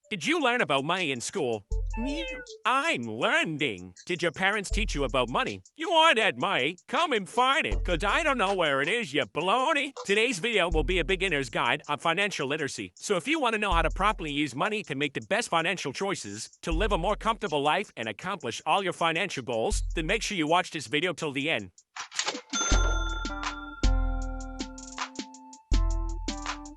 Did you learn about money in school? Yeah, I'm learning. Did your parents teach you about money? You want that money? Come and find it, because I don't know where it is, you baloney. Today's video will be a beginner's guide on financial literacy. So if you want to know how to properly use money to make the best financial choices, to live a more comfortable life and accomplish all your financial goals, then make sure you watch this video till the end.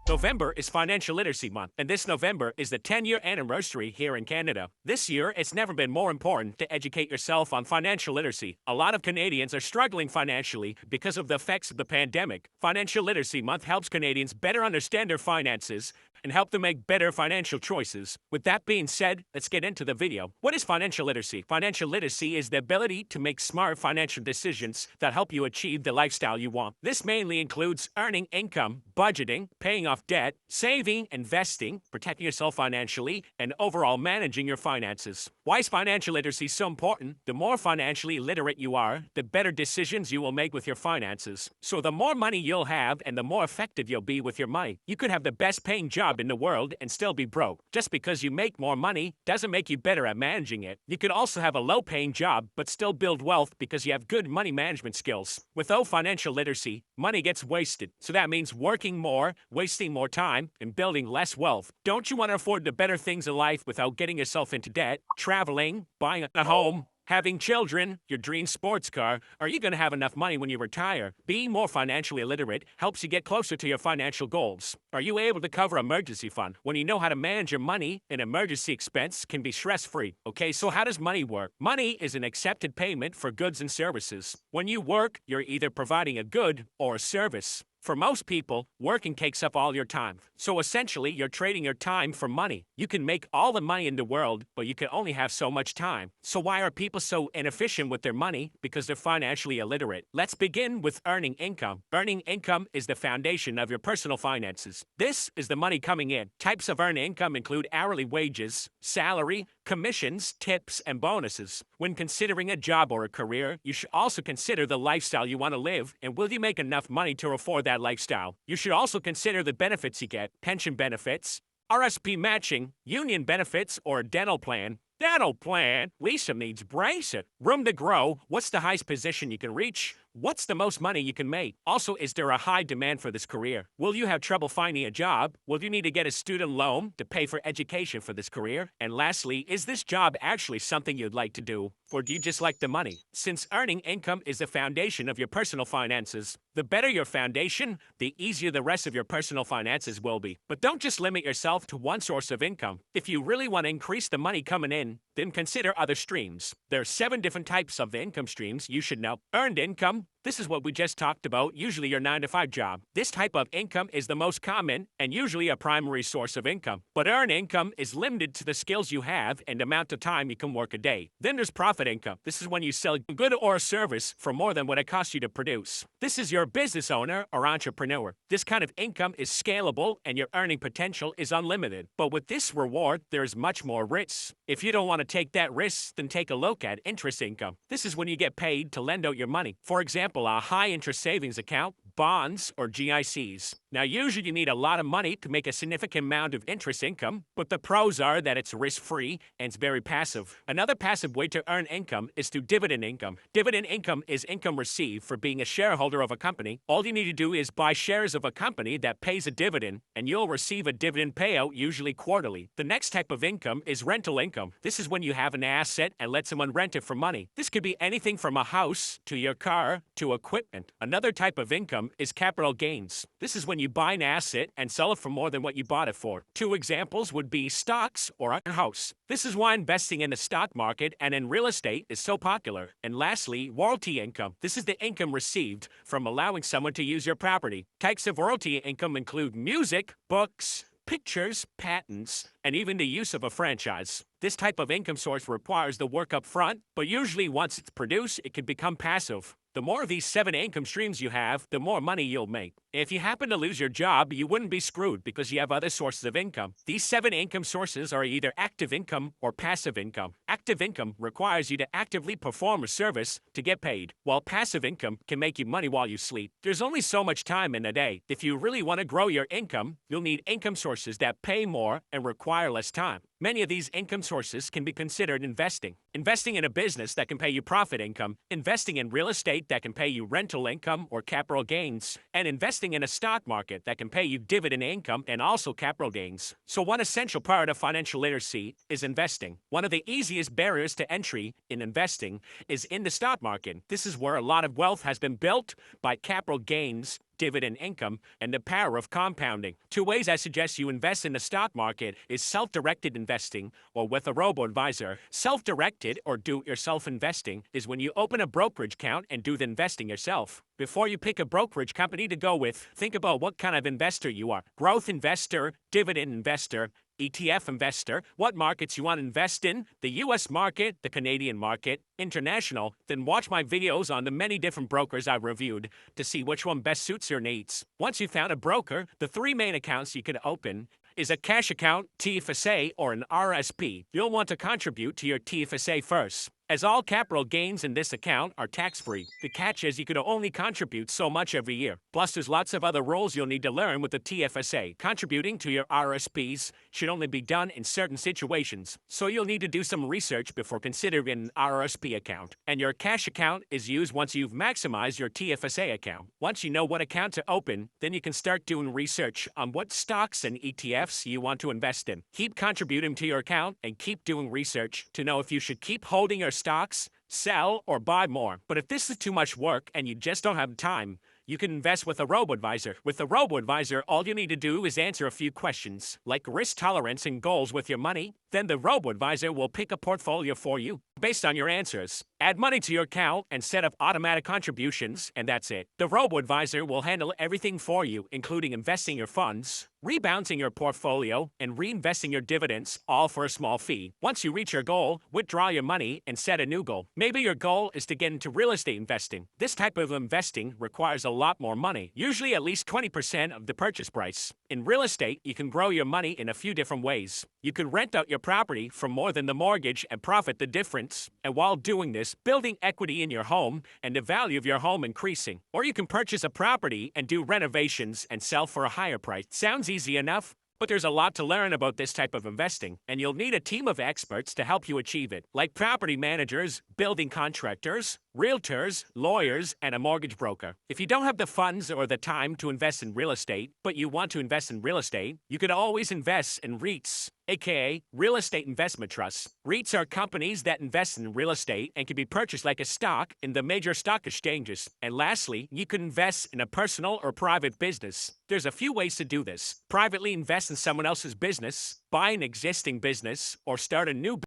November is Financial Literacy Month, and this November is the 10-year anniversary here in Canada. This year, it's never been more important to educate yourself on financial literacy. A lot of Canadians are struggling financially because of the effects of the pandemic. Financial Literacy Month helps Canadians better understand their finances and help them make better financial choices. With that being said, let's get into the video. What is financial literacy? Financial literacy is the ability to make smart financial decisions that help you achieve the lifestyle you want. This mainly includes earning income, budgeting, paying off debt, saving, investing, protecting yourself financially, and overall managing your finances. Why is financial literacy so important? The more financially literate you are, the better decisions you will make with your finances. So the more money you'll have and the more effective you'll be with your money. You could have the best paying job in the world and still be broke. Just because you make more money doesn't make you better at managing it. You could also have a low paying job but still build wealth because you have good money management skills. Without financial literacy, money gets wasted. So that means working more, wasting more time, and building less wealth. Don't you want to afford the better things in life without getting yourself into debt, traveling, buying a home, having children, your dream sports car? Are you going to have enough money when you retire? Being more financially illiterate helps you get closer to your financial goals. Are you able to cover emergency fund? When you know how to manage your money, an emergency expense can be stress-free. Okay, so how does money work? Money is an accepted payment for goods and services. When you work, you're either providing a good or a service. For most people, working takes up all your time. So essentially, you're trading your time for money. You can make all the money in the world, but you can only have so much time. So why are people so inefficient with their money? Because they're financially illiterate. Let's begin with earning income. Earning income is the foundation of your personal finances. This is the money coming in. Types of earned income include hourly wages, salary, commissions, tips, and bonuses. When considering a job or a career, you should also consider the lifestyle you want to live and will you make enough money to afford that lifestyle. You should also consider the benefits you get: pension benefits, RSP matching, union benefits, or a dental plan. Dental plan? Lisa needs braces. Room to grow. What's the highest position you can reach? What's the most money you can make? Also, is there a high demand for this career? Will you have trouble finding a job? Will you need to get a student loan to pay for education for this career? And lastly, is this job actually something you'd like to do? Or do you just like the money? Since earning income is the foundation of your personal finances, the better your foundation, the easier the rest of your personal finances will be. But don't just limit yourself to one source of income. If you really want to increase the money coming in, then consider other streams. There are 7 different types of income streams you should know. Earned income. This is what we just talked about, usually your 9-to-5 job. This type of income is the most common and usually a primary source of income. But earned income is limited to the skills you have and the amount of time you can work a day. Then there's profit income. This is when you sell a good or a service for more than what it costs you to produce. This is your business owner or entrepreneur. This kind of income is scalable and your earning potential is unlimited. But with this reward, there's much more risk. If you don't want to take that risk, then take a look at interest income. This is when you get paid to lend out your money. For example, a high-interest savings account, bonds, or GICs. Now, usually you need a lot of money to make a significant amount of interest income, but the pros are that it's risk-free and it's very passive. Another passive way to earn income is through dividend income. Dividend income is income received for being a shareholder of a company. All you need to do is buy shares of a company that pays a dividend, and you'll receive a dividend payout, usually quarterly. The next type of income is rental income. This is when you have an asset and let someone rent it for money. This could be anything from a house to your car to equipment. Another type of income is capital gains. This is when you buy an asset and sell it for more than what you bought it for. 2 examples would be stocks or a house. This is why investing in the stock market and in real estate is so popular. And lastly, royalty income. This is the income received from allowing someone to use your property. Types of royalty income include music, books, pictures, patents, and even the use of a franchise. This type of income source requires the work up front, but usually once it's produced, it can become passive. The more of these 7 income streams you have, the more money you'll make. If you happen to lose your job, you wouldn't be screwed because you have other sources of income. These 7 income sources are either active income or passive income. Active income requires you to actively perform a service to get paid, while passive income can make you money while you sleep. There's only so much time in a day. If you really want to grow your income, you'll need income sources that pay more and require less time. Many of these income sources can be considered investing. Investing in a business that can pay you profit income, investing in real estate that can pay you rental income or capital gains, and investing in a stock market that can pay you dividend income and also capital gains. So one essential part of financial literacy is investing. One of the easiest barriers to entry in investing is in the stock market. This is where a lot of wealth has been built by capital gains, dividend income, and the power of compounding. Two ways I suggest you invest in the stock market is self-directed investing or with a robo-advisor. Self-directed or do-it-yourself investing is when you open a brokerage account and do the investing yourself. Before you pick a brokerage company to go with, think about what kind of investor you are. Growth investor, dividend investor, ETF investor, what markets you want to invest in, the US market, the Canadian market, international, then watch my videos on the many different brokers I've reviewed to see which one best suits your needs. Once you've found a broker, the three main accounts you can open is a cash account, TFSA, or an RSP. You'll want to contribute to your TFSA first, as all capital gains in this account are tax-free. The catch is you can only contribute so much every year. Plus, there's lots of other rules you'll need to learn with the TFSA. Contributing to your RSPs should only be done in certain situations, so you'll need to do some research before considering an RSP account. And your cash account is used once you've maximized your TFSA account. Once you know what account to open, then you can start doing research on what stocks and ETFs you want to invest in. Keep contributing to your account and keep doing research to know if you should keep holding your stocks, sell, or buy more. But if this is too much work and you just don't have time, you can invest with a robo-advisor. With a robo-advisor, all you need to do is answer a few questions, like risk tolerance and goals with your money. Then the robo-advisor will pick a portfolio for you based on your answers. Add money to your account and set up automatic contributions, and that's it. The robo-advisor will handle everything for you, including investing your funds, rebalancing your portfolio, and reinvesting your dividends, all for a small fee. Once you reach your goal, withdraw your money and set a new goal. Maybe your goal is to get into real estate investing. This type of investing requires a lot more money, usually at least 20% of the purchase price. In real estate, you can grow your money in a few different ways. You can rent out your property for more than the mortgage and profit the difference, and while doing this, building equity in your home and the value of your home increasing. Or you can purchase a property and do renovations and sell for a higher price. Sounds easy enough? But there's a lot to learn about this type of investing, and you'll need a team of experts to help you achieve it, like property managers, building contractors, realtors, lawyers, and a mortgage broker. If you don't have the funds or the time to invest in real estate, but you want to invest in real estate, you could always invest in REITs, aka Real Estate Investment Trusts. REITs are companies that invest in real estate and can be purchased like a stock in the major stock exchanges. And lastly, you can invest in a personal or private business. There's a few ways to do this. Privately invest in someone else's business, buy an existing business, or start a new